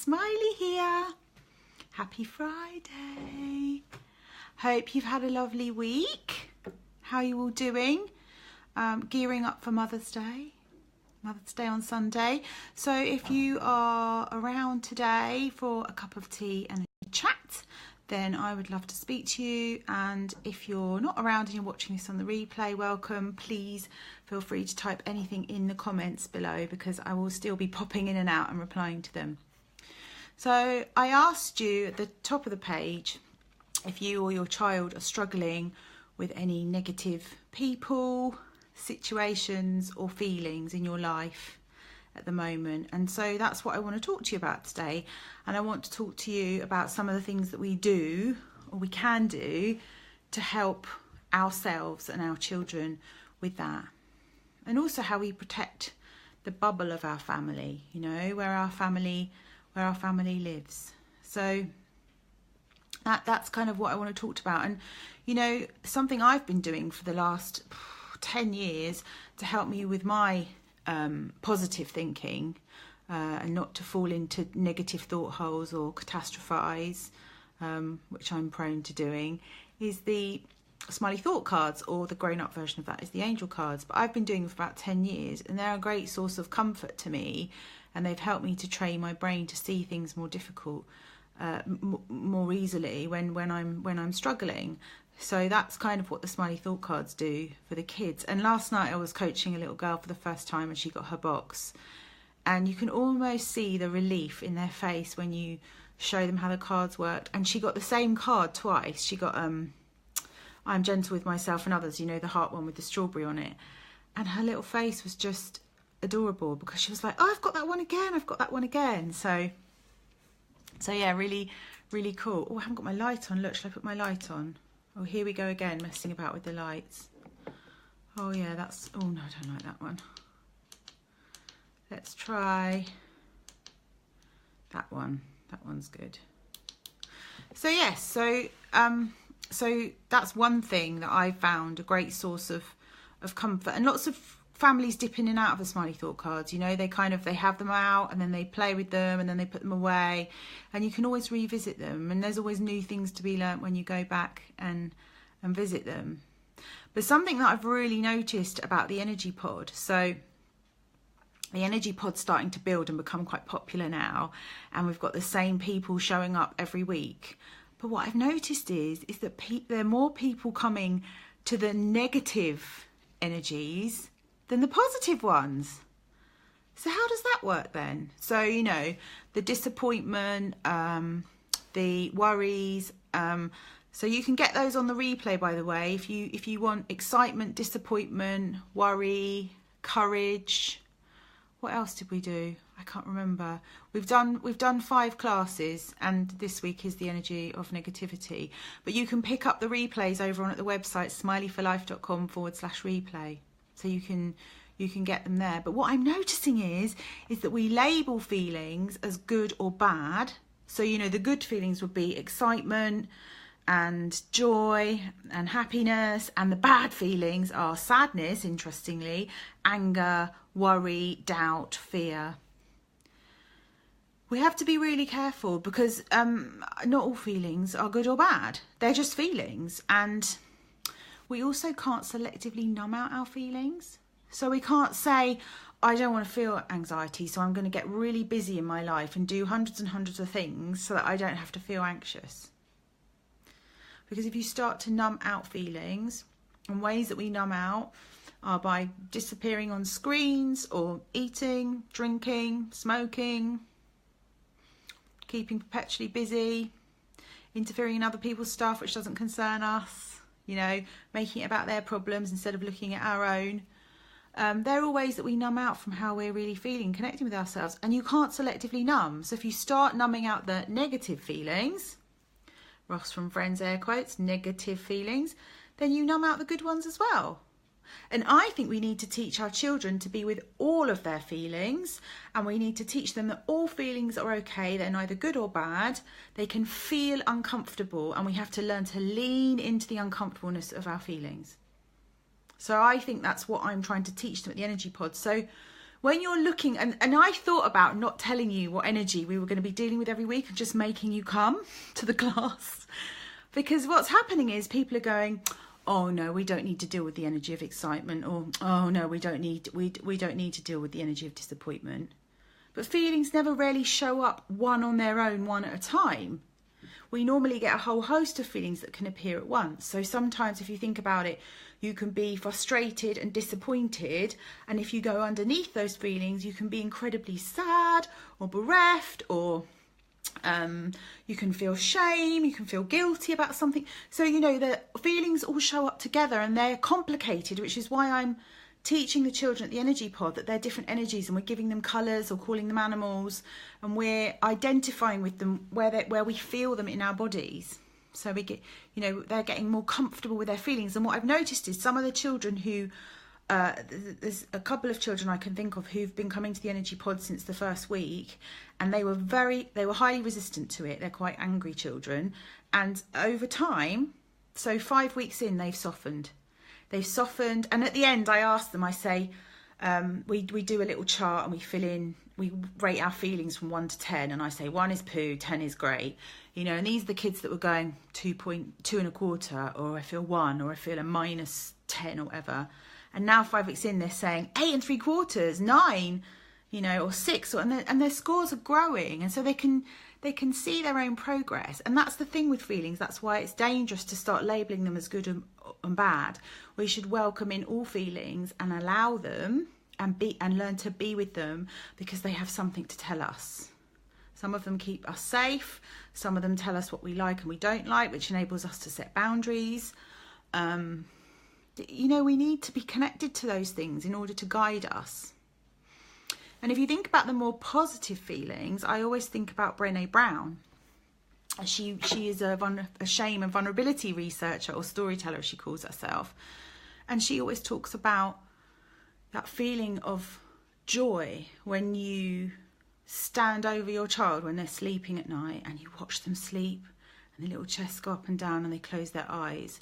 Smiley here. Happy Friday. Hope you've had a lovely week. How are you all doing? Gearing up for Mother's Day. Mother's Day on Sunday. So if you are around today for a cup of tea and a chat, then I would love to speak to you. And if you're not around and you're watching this on the replay, welcome. Please feel free to type anything in the comments below, because I will still be popping in and out and replying to them. So I asked you at the top of the page if you or your child are struggling with any negative people, situations or feelings in your life at the moment. And so that's what I want to talk to you about today. And I want to talk to you about some of the things that we do or we can do to help ourselves and our children with that. And also how we protect the bubble of our family, you know, where our family lives. So that's kind of what I want to talk about. And, you know, something I've been doing for the last 10 years to help me with my positive thinking and not to fall into negative thought holes or catastrophize, which I'm prone to doing, is the smiley thought cards, or the grown-up version of that is the angel cards. But I've been doing them for about 10 years and they're a great source of comfort to me, and they've helped me to train my brain to see things more difficult, more easily when I'm struggling. So that's kind of what the smiley thought cards do for the kids. And last night I was coaching a little girl for the first time and she got her box. And you can almost see the relief in their face when you show them how the cards worked. And she got the same card twice. She got I'm gentle with myself and others, you know, the heart one with the strawberry on it. And her little face was just adorable, because she was like, oh, I've got that one again. So yeah, really, really cool. Oh, I haven't got my light on. Look, should I put my light on? Oh, here we go again, messing about with the lights. Oh yeah, oh no, I don't like that one. Let's try that one. That one's good. So yes, so that's one thing that I found a great source of comfort. And lots of families dip in and out of the smiley thought cards, you know, they have them out and then they play with them and then they put them away, and you can always revisit them, and there's always new things to be learnt when you go back and visit them. But something that I've really noticed about the energy pod, so the energy pod's starting to build and become quite popular now, and we've got the same people showing up every week. But what I've noticed is that there are more people coming to the negative energies than the positive ones. So how does that work then? So, you know, the disappointment, the worries, so you can get those on the replay, by the way, if you want excitement, disappointment, worry, courage. What else did we do? I can't remember. We've done 5 classes, and this week is the energy of negativity. But you can pick up the replays over on at the website smileyforlife.com/replay. So you can get them there. But what I'm noticing is that we label feelings as good or bad. So, you know, the good feelings would be excitement and joy and happiness, and the bad feelings are sadness, interestingly, anger, worry, doubt, fear. We have to be really careful, because not all feelings are good or bad. They're just feelings. And we also can't selectively numb out our feelings. So we can't say, I don't want to feel anxiety, so I'm going to get really busy in my life and do hundreds and hundreds of things so that I don't have to feel anxious. Because if you start to numb out feelings, and ways that we numb out are by disappearing on screens, or eating, drinking, smoking, keeping perpetually busy, interfering in other people's stuff which doesn't concern us, you know, making it about their problems instead of looking at our own. They're all ways that we numb out from how we're really feeling, connecting with ourselves. And you can't selectively numb. So if you start numbing out the negative feelings, Ross from Friends air quotes, negative feelings, then you numb out the good ones as well. And I think we need to teach our children to be with all of their feelings, and we need to teach them that all feelings are okay. They're neither good or bad. They can feel uncomfortable, and we have to learn to lean into the uncomfortableness of our feelings. So I think that's what I'm trying to teach them at the Energy Pod. So when you're looking, and I thought about not telling you what energy we were going to be dealing with every week and just making you come to the class. Because what's happening is people are going, oh no, we don't need to deal with the energy of excitement, or oh no, we don't need to deal with the energy of disappointment. But feelings never really show up one on their own, one at a time. We normally get a whole host of feelings that can appear at once. So sometimes if you think about it, you can be frustrated and disappointed, and if you go underneath those feelings, you can be incredibly sad or bereft, or you can feel shame, you can feel guilty about something. So, you know, the feelings all show up together and they're complicated, which is why I'm teaching the children at the energy pod that they're different energies, and we're giving them colours or calling them animals, and we're identifying with them where we feel them in our bodies. So we get, you know, they're getting more comfortable with their feelings. And what I've noticed is some of the children who, there's a couple of children I can think of who've been coming to the energy pod since the first week, and they were highly resistant to it. They're quite angry children, and over time, so 5 weeks in, they've softened. And at the end I ask them, I say, we do a little chart and we fill in, we rate our feelings from 1 to 10, and I say 1 is poo, 10 is great, you know, and these are the kids that were going 2.25, or I feel 1, or I feel a -10 or whatever. And now 5 weeks in, they're saying 8 3/4, 9, you know, or 6, and their scores are growing, and so they can see their own progress. And that's the thing with feelings. That's why it's dangerous to start labeling them as good and bad. We should welcome in all feelings and allow them and learn to be with them, because they have something to tell us. Some of them keep us safe. Some of them tell us what we like and we don't like, which enables us to set boundaries. You know, we need to be connected to those things in order to guide us. And if you think about the more positive feelings, I always think about Brené Brown. She is a shame and vulnerability researcher, or storyteller, as she calls herself. And she always talks about that feeling of joy when you stand over your child when they're sleeping at night, and you watch them sleep, and the little chests go up and down and they close their eyes.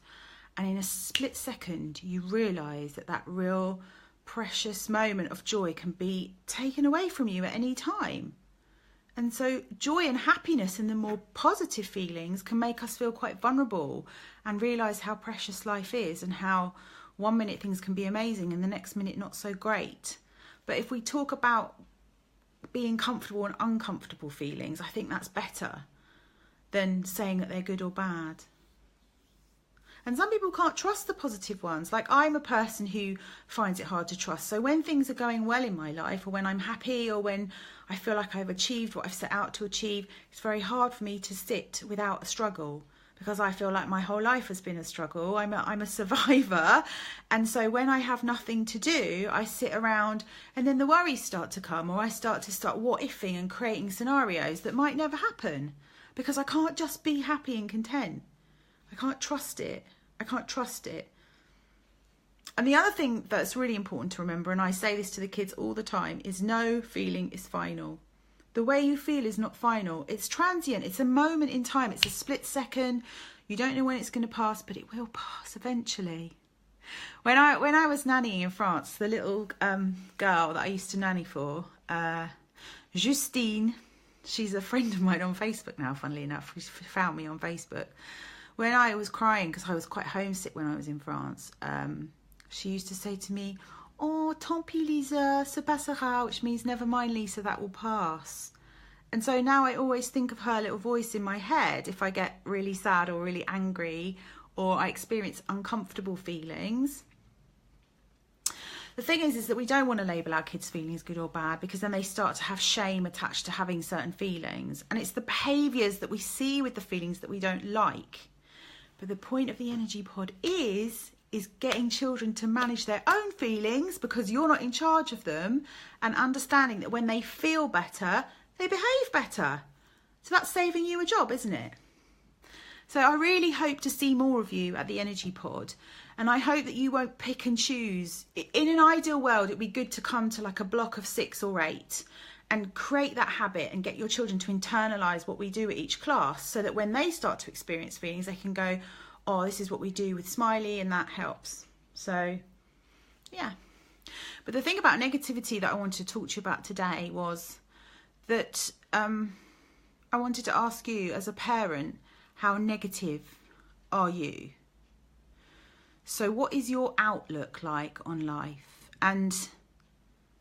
And in a split second, you realise that real precious moment of joy can be taken away from you at any time. And so joy and happiness and the more positive feelings can make us feel quite vulnerable and realise how precious life is, and how 1 minute things can be amazing and the next minute not so great. But if we talk about being comfortable and uncomfortable feelings, I think that's better than saying that they're good or bad. And some people can't trust the positive ones. Like, I'm a person who finds it hard to trust. So when things are going well in my life, or when I'm happy, or when I feel like I've achieved what I've set out to achieve, it's very hard for me to sit without a struggle, because I feel like my whole life has been a struggle. I'm a survivor. And so when I have nothing to do, I sit around, and then the worries start to come, or I start what-ifing and creating scenarios that might never happen, because I can't just be happy and content. I can't trust it. And the other thing that's really important to remember, and I say this to the kids all the time, is no feeling is final. The way you feel is not final. It's transient. It's a moment in time. It's a split second. You don't know when it's going to pass, but it will pass eventually. When I was nannying in France, the little girl that I used to nanny for, Justine, she's a friend of mine on Facebook now, funnily enough. She found me on Facebook. When I was crying, because I was quite homesick when I was in France, she used to say to me, "Oh, tant pis, Lisa, ça passera," which means never mind, Lisa, that will pass. And so now I always think of her little voice in my head if I get really sad or really angry, or I experience uncomfortable feelings. The thing is that we don't want to label our kids' feelings good or bad, because then they start to have shame attached to having certain feelings. And it's the behaviours that we see with the feelings that we don't like. But the point of the energy pod is getting children to manage their own feelings, because you're not in charge of them, and understanding that when they feel better, they behave better. So that's saving you a job, isn't it? So I really hope to see more of you at the energy pod, and I hope that you won't pick and choose. In an ideal world, it'd be good to come to like a block of 6 or 8 and create that habit and get your children to internalise what we do at each class, so that when they start to experience feelings, they can go, oh, this is what we do with Smiley, and that helps. So, yeah, But the thing about negativity that I wanted to talk to you about today was that I wanted to ask you as a parent, how negative are you? So what is your outlook like on life? And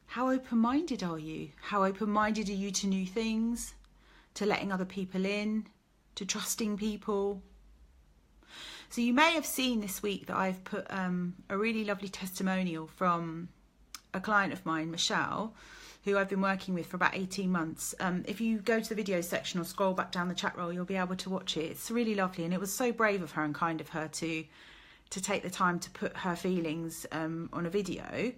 how open-minded are you? How open-minded are you to new things, to letting other people in, to trusting people? So you may have seen this week that I've put a really lovely testimonial from a client of mine, Michelle, who I've been working with for about 18 months. If you go to the video section or scroll back down the chat roll, you'll be able to watch it. It's really lovely, and it was so brave of her and kind of her to take the time to put her feelings on a video.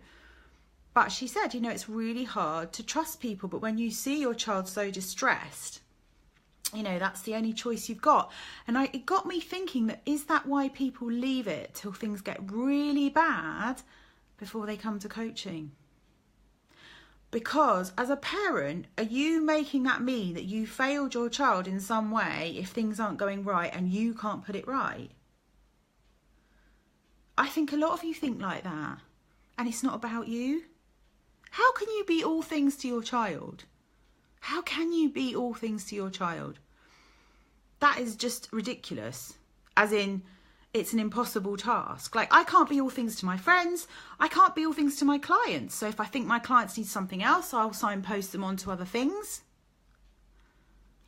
But she said, you know, it's really hard to trust people, but when you see your child so distressed, you know, that's the only choice you've got. And it got me thinking, that is that why people leave it till things get really bad before they come to coaching? Because as a parent, are you making that mean that you failed your child in some way if things aren't going right and you can't put it right? I think a lot of you think like that, and it's not about you. How can you be all things to your child? How can you be all things to your child? That is just ridiculous. As in, it's an impossible task. Like, I can't be all things to my friends. I can't be all things to my clients. So if I think my clients need something else, I'll signpost them on to other things.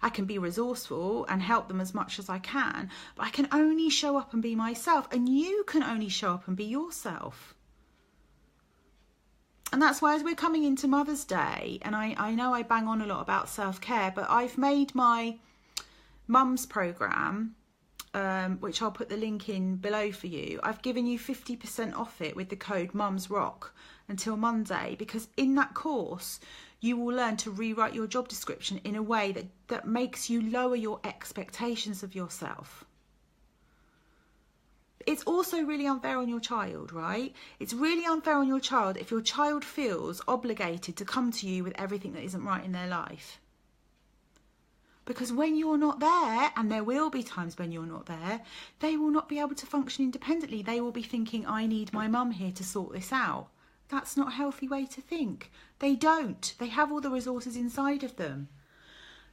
I can be resourceful and help them as much as I can, but I can only show up and be myself, and you can only show up and be yourself. And that's why, as we're coming into Mother's Day, and I know I bang on a lot about self-care, but I've made my mum's programme, which I'll put the link in below for you. I've given you 50% off it with the code MumsRock until Monday, because in that course you will learn to rewrite your job description in a way that makes you lower your expectations of yourself. It's also really unfair on your child, right? It's really unfair on your child if your child feels obligated to come to you with everything that isn't right in their life. Because when you're not there, and there will be times when you're not there, they will not be able to function independently. They will be thinking, I need my mum here to sort this out. That's not a healthy way to think. They don't. They have all the resources inside of them.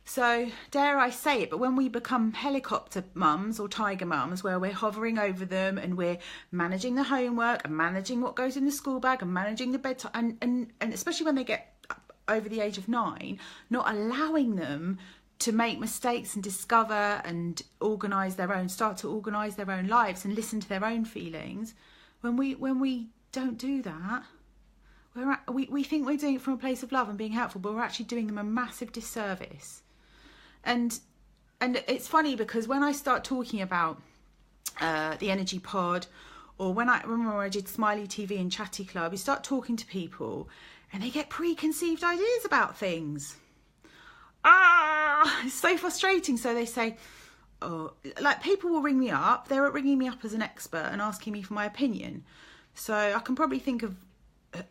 So, dare I say it, but when we become helicopter mums or tiger mums, where we're hovering over them and we're managing the homework and managing what goes in the school bag and managing the bedtime, and especially when they get over the age of 9, not allowing them to make mistakes and discover and start to organise their own lives and listen to their own feelings, when we don't do that, we think we're doing it from a place of love and being helpful, but we're actually doing them a massive disservice. And it's funny, because when I start talking about the energy pod, or when I did Smiley TV and Chatty Club, you start talking to people and they get preconceived ideas about things. It's so frustrating. So they say, oh, like, people will ring me up. They're ringing me up as an expert and asking me for my opinion. So I can probably think of,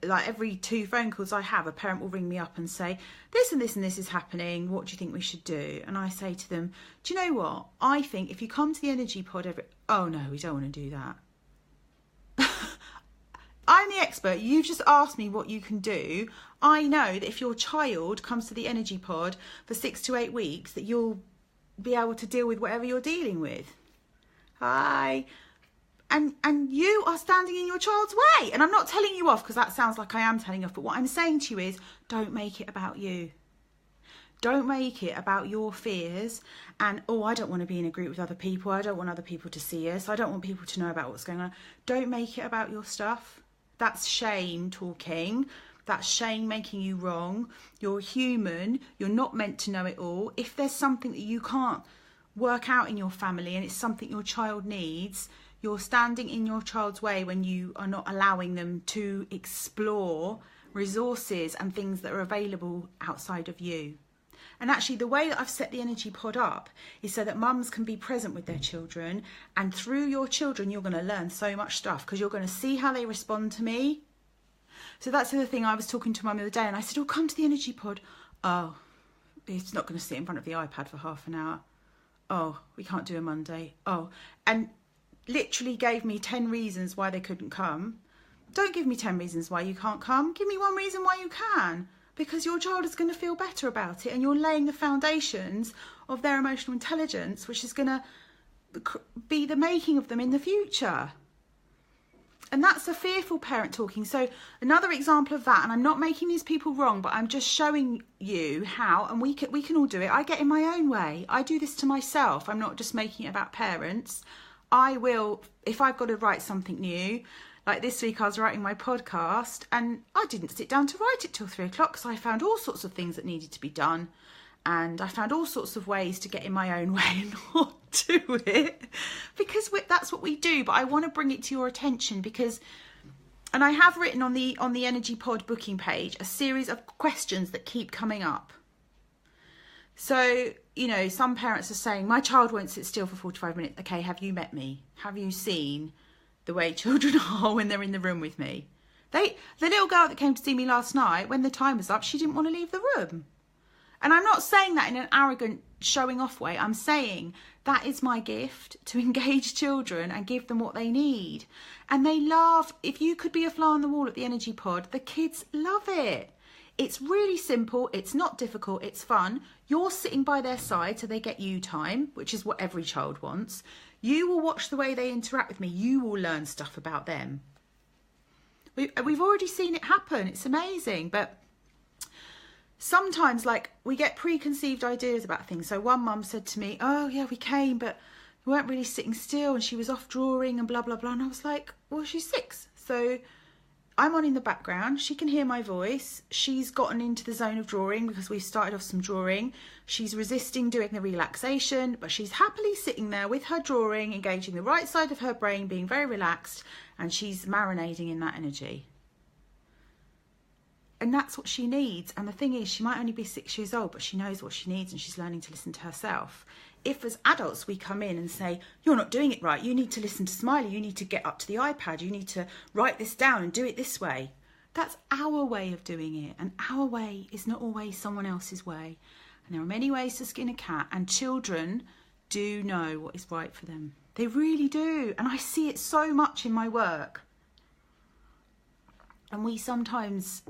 like, every 2 phone calls I have, a parent will ring me up and say, this and this and this is happening, what do you think we should do? And I say to them, do you know what? I think if you come to the energy pod oh no, we don't want to do that. I'm the expert. You've just asked me what you can do. I know that if your child comes to the energy pod for 6 to 8 weeks, that you'll be able to deal with whatever you're dealing with. Hi. And you are standing in your child's way. And I'm not telling you off, because that sounds like I am telling you off. But what I'm saying to you is, don't make it about you. Don't make it about your fears and, oh, I don't want to be in a group with other people. I don't want other people to see us. I don't want people to know about what's going on. Don't make it about your stuff. That's shame talking. That's shame making you wrong. You're human. You're not meant to know it all. If there's something that you can't work out in your family and it's something your child needs, you're standing in your child's way when you are not allowing them to explore resources and things that are available outside of you. And actually, the way that I've set the energy pod up is so that mums can be present with their children, and through your children you're going to learn so much stuff, because you're going to see how they respond to me. So that's the other thing. I was talking to mum the other day and I said, oh, come to the energy pod. Oh, it's not going to sit in front of the iPad for half an hour. Oh, we can't do a Monday. Oh, and literally gave me 10 reasons why they couldn't come. Don't give me 10 reasons why you can't come. Give me one reason why you can, because your child is going to feel better about it, and you're laying the foundations of their emotional intelligence, which is going to be the making of them in the future. And that's a fearful parent talking. So another example of that, and I'm not making these people wrong, but I'm just showing you how, and we can all do it. I get in my own way. I do this to myself. I'm not just making it about parents. I will, if I've got to write something new, like this week I was writing my podcast and I didn't sit down to write it till 3 o'clock because I found all sorts of things that needed to be done. And I found all sorts of ways to get in my own way and not do it, because that's what we do. But I want to bring it to your attention because, and I have written on the Energy Pod booking page a series of questions that keep coming up. So, you know, some parents are saying, my child won't sit still for 45 minutes. Okay, have you met me? Have you seen the way children are when they're in the room with me? The little girl that came to see me last night, when the time was up, she didn't want to leave the room. And I'm not saying that in an arrogant, showing off way. I'm saying that is my gift, to engage children and give them what they need. And they love, if you could be a fly on the wall at the Energy Pod, the kids love it. It's really simple. It's not difficult. It's fun. You're sitting by their side so they get you time, which is what every child wants. You will watch the way they interact with me. You will learn stuff about them. We've already seen it happen. It's amazing. But sometimes, like, we get preconceived ideas about things. So one mum said to me, oh yeah, we came, but we weren't really sitting still and she was off drawing and blah, blah, blah. And I was like, well, she's 6. So I'm on in the background. She can hear my voice. She's gotten into the zone of drawing because we've started off some drawing. She's resisting doing the relaxation, but she's happily sitting there with her drawing, engaging the right side of her brain, being very relaxed, and she's marinating in that energy. And that's what she needs. And the thing is, she might only be 6 years old, but she knows what she needs and she's learning to listen to herself. If as adults we come in and say, you're not doing it right, you need to listen to Smiley, you need to get up to the iPad, you need to write this down and do it this way. That's our way of doing it. And our way is not always someone else's way. And there are many ways to skin a cat, and children do know what is right for them. They really do. And I see it so much in my work. And we sometimes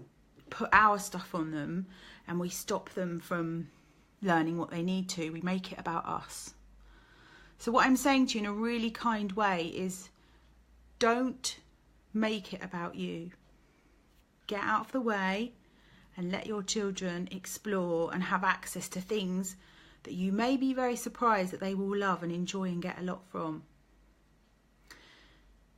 put our stuff on them and we stop them from learning what they need to. We make it about us. So what I'm saying to you in a really kind way is, don't make it about you. Get out of the way and let your children explore and have access to things that you may be very surprised that they will love and enjoy and get a lot from.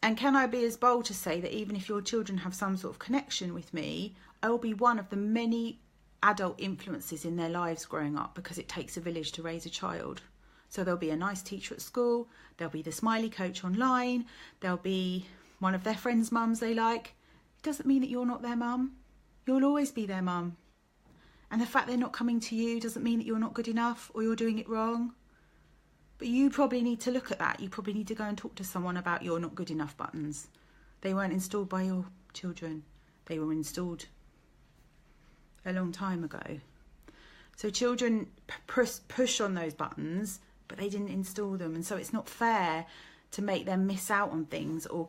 And can I be as bold to say that even if your children have some sort of connection with me, I will be one of the many adult influences in their lives growing up, because it takes a village to raise a child. So there'll be a nice teacher at school, there'll be the Smiley coach online, there'll be one of their friends' mums they like. It doesn't mean that you're not their mum. You'll always be their mum. And the fact they're not coming to you doesn't mean that you're not good enough or you're doing it wrong. But you probably need to look at that. You probably need to go and talk to someone about your not good enough buttons. They weren't installed by your children. They were installed a long time ago. So children push on those buttons, but they didn't install them. And so it's not fair to make them miss out on things or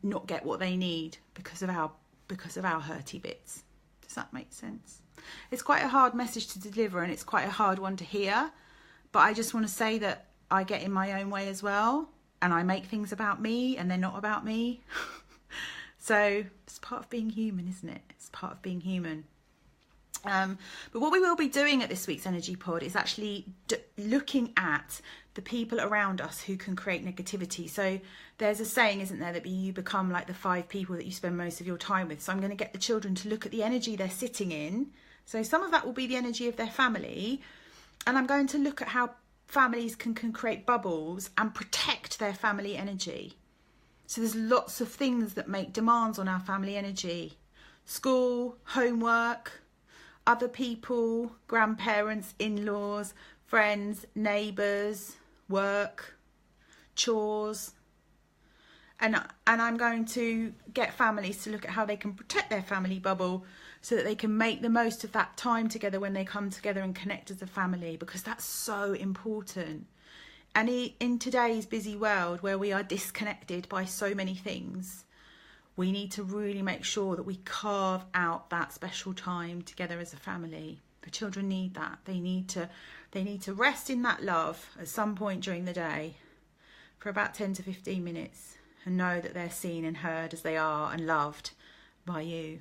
not get what they need because of our hurty bits. Does that make sense? It's quite a hard message to deliver, and it's quite a hard one to hear. But I just want to say that I get in my own way as well, and I make things about me and they're not about me. So it's part of being human, isn't it? It's part of being human. But what we will be doing at this week's Energy Pod is actually looking at the people around us who can create negativity. So there's a saying, isn't there, that you become like the 5 people that you spend most of your time with. So I'm going to get the children to look at the energy they're sitting in. So some of that will be the energy of their family. And I'm going to look at how families can create bubbles and protect their family energy. So there's lots of things that make demands on our family energy. School, homework, other people, grandparents, in-laws, friends, neighbours, work, chores. And I'm going to get families to look at how they can protect their family bubble so that they can make the most of that time together when they come together and connect as a family, because that's so important. And in today's busy world where we are disconnected by so many things, We need to really make sure that we carve out that special time together as a family. The children need that. They need to rest in that love at some point during the day for about 10 to 15 minutes and know that they're seen and heard as they are and loved by you.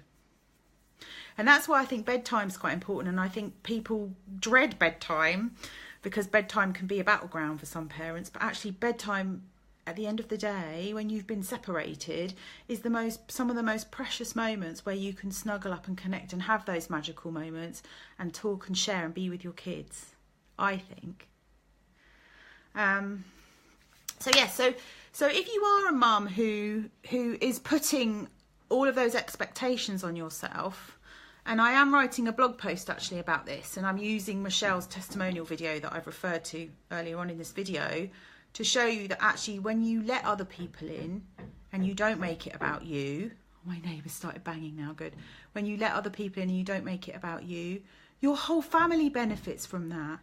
And that's why I think bedtime's quite important, and I think people dread bedtime because bedtime can be a battleground for some parents, but actually bedtime at the end of the day, when you've been separated, is some of the most precious moments where you can snuggle up and connect and have those magical moments and talk and share and be with your kids, I think. So if you are a mum who is putting all of those expectations on yourself, and I am writing a blog post actually about this, and I'm using Michelle's testimonial video that I've referred to earlier on in this video to show you that actually when you let other people in and you don't make it about you, my neighbour started banging now, good. When you let other people in and you don't make it about you, your whole family benefits from that.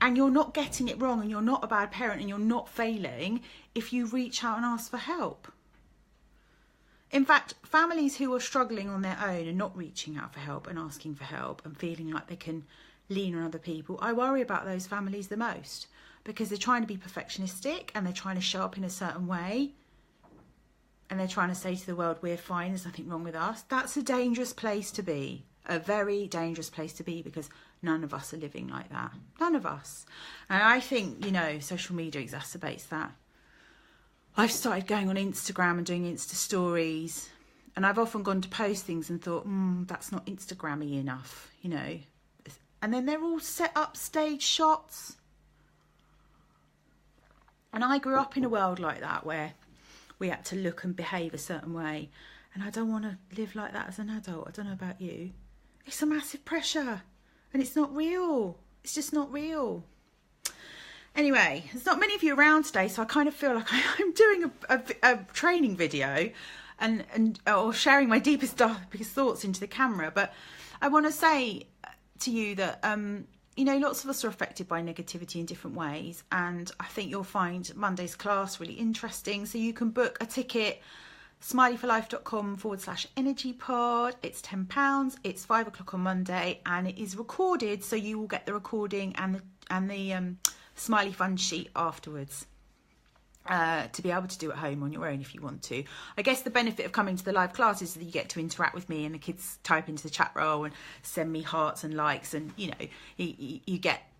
And you're not getting it wrong, and you're not a bad parent, and you're not failing if you reach out and ask for help. In fact, families who are struggling on their own and not reaching out for help and asking for help and feeling like they can lean on other people, I worry about those families the most, because they're trying to be perfectionistic and they're trying to show up in a certain way and they're trying to say to the world, we're fine, there's nothing wrong with us. That's a dangerous place to be, a very dangerous place to be, because none of us are living like that. None of us. And I think, social media exacerbates that. I've started going on Instagram and doing Insta stories, and I've often gone to post things and thought, that's not Instagrammy enough, And then they're all set up stage shots. And I grew up in a world like that where we had to look and behave a certain way. And I don't want to live like that as an adult. I don't know about you. It's a massive pressure. And it's not real. It's just not real. Anyway, there's not many of you around today, so I kind of feel like I'm doing a training video or sharing my deepest, darkest thoughts into the camera. But I want to say to you that lots of us are affected by negativity in different ways, and I think you'll find Monday's class really interesting. So you can book a ticket, smileyforlife.com/energypod. It's £10. It's 5 o'clock on Monday, and it is recorded, so you will get the recording and the Smiley Fun sheet afterwards to be able to do at home on your own if you want to. I guess the benefit of coming to the live class is that you get to interact with me, and the kids type into the chat roll and send me hearts and likes, and you get,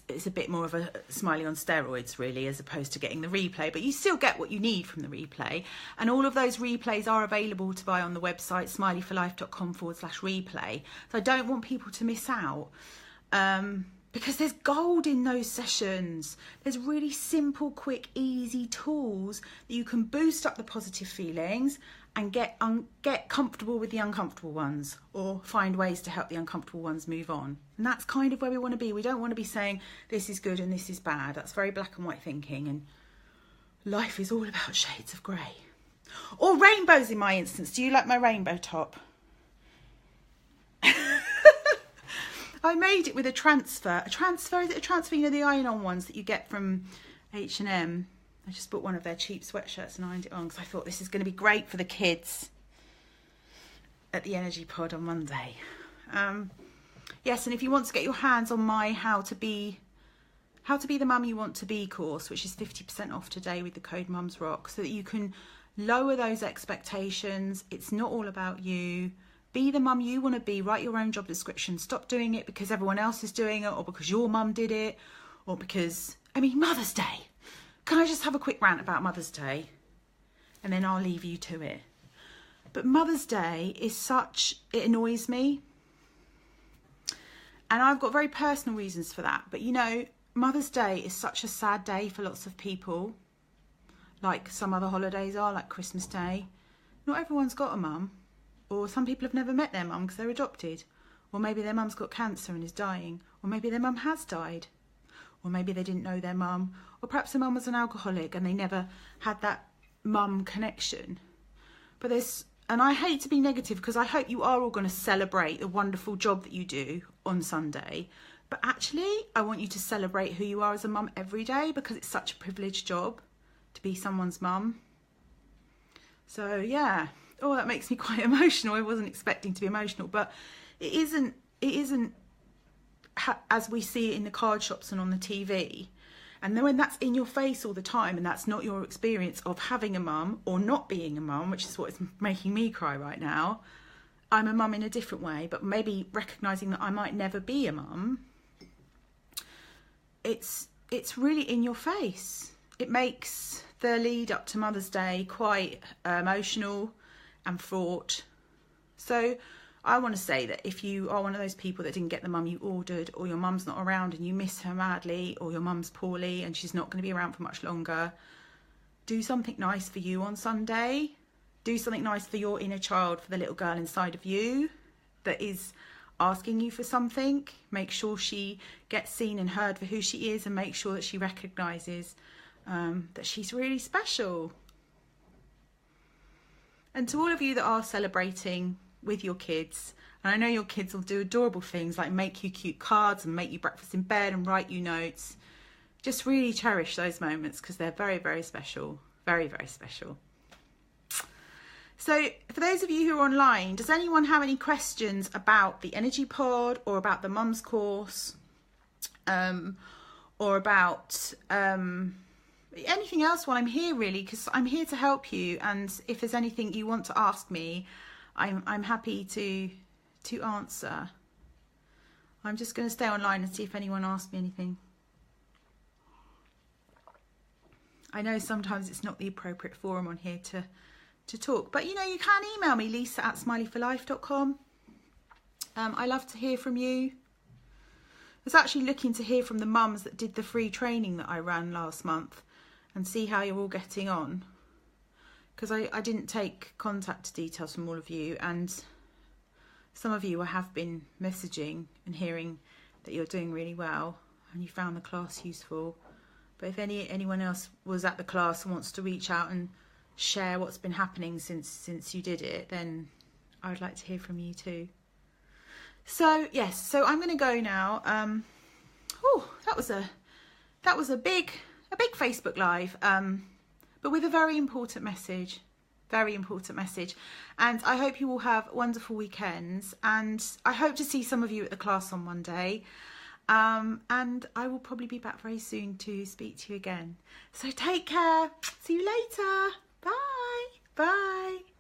it's a bit more of a Smiley on steroids really, as opposed to getting the replay, but you still get what you need from the replay. And all of those replays are available to buy on the website smileyforlife.com/replay. So I don't want people to miss out, because there's gold in those sessions. There's really simple, quick, easy tools that you can boost up the positive feelings and get comfortable with the uncomfortable ones, or find ways to help the uncomfortable ones move on. And that's kind of where we want to be. We don't want to be saying this is good and this is bad. That's very black and white thinking, and life is all about shades of grey. Or rainbows in my instance. Do you like my rainbow top? I made it with a transfer. Is it a transfer? The iron-on ones that you get from H&M. I just bought one of their cheap sweatshirts and ironed it on because I thought this is going to be great for the kids at the Energy Pod on Monday. Yes, and if you want to get your hands on my How to Be the Mum You Want to Be course, which is 50% off today with the code MumsRock, so that you can lower those expectations. It's not all about you. Be the mum you want to be. Write your own job description. Stop doing it because everyone else is doing it, or because your mum did it, or because, Mother's Day. Can I just have a quick rant about Mother's Day? And then I'll leave you to it. But Mother's Day is it annoys me. And I've got very personal reasons for that. But Mother's Day is such a sad day for lots of people. Like some other holidays are, like Christmas Day. Not everyone's got a mum. Or some people have never met their mum because they're adopted. Or maybe their mum's got cancer and is dying. Or maybe their mum has died. Or maybe they didn't know their mum. Or perhaps their mum was an alcoholic and they never had that mum connection. And I hate to be negative, because I hope you are all going to celebrate the wonderful job that you do on Sunday. But actually, I want you to celebrate who you are as a mum every day, because it's such a privileged job to be someone's mum. So yeah, Oh, that makes me quite emotional. I wasn't expecting to be emotional, but it isn't as we see it in the card shops and on the TV. And then when that's in your face all the time, and that's not your experience of having a mum or not being a mum, which is what is making me cry right now. I'm a mum in a different way, but maybe recognising that I might never be a mum. It's really in your face. It makes the lead up to Mother's Day quite emotional and fraught. So I want to say that if you are one of those people that didn't get the mum you ordered, or your mum's not around and you miss her madly, or your mum's poorly and she's not going to be around for much longer, do something nice for you on Sunday. Do something nice for your inner child, for the little girl inside of you that is asking you for something. Make sure she gets seen and heard for who she is, and make sure that she recognises that she's really special. And to all of you that are celebrating with your kids, and I know your kids will do adorable things like make you cute cards and make you breakfast in bed and write you notes, just really cherish those moments, because they're very, very special. Very, very special. So for those of you who are online, does anyone have any questions about the energy pod, or about the mums course, or about anything else while I'm here, really? Because I'm here to help you, and if there's anything you want to ask me, I'm happy to answer. I'm just going to stay online and see if anyone asks me anything. I know sometimes it's not the appropriate forum on here to talk, but you know, you can email me, lisa@smileyforlife.com. I love to hear from you. I was actually looking to hear from the mums that did the free training that I ran last month and see how you're all getting on, because I didn't take contact details from all of you, and some of you have been messaging and hearing that you're doing really well and you found the class useful. But if anyone else was at the class and wants to reach out and share what's been happening since you did it, then I would like to hear from you too. So yes, so I'm going to go now. That was a big Facebook Live, but with a very important message. And I hope you all have wonderful weekends, and I hope to see some of you at the class on Monday. And I will probably be back very soon to speak to you again. So take care. See you later. Bye. Bye.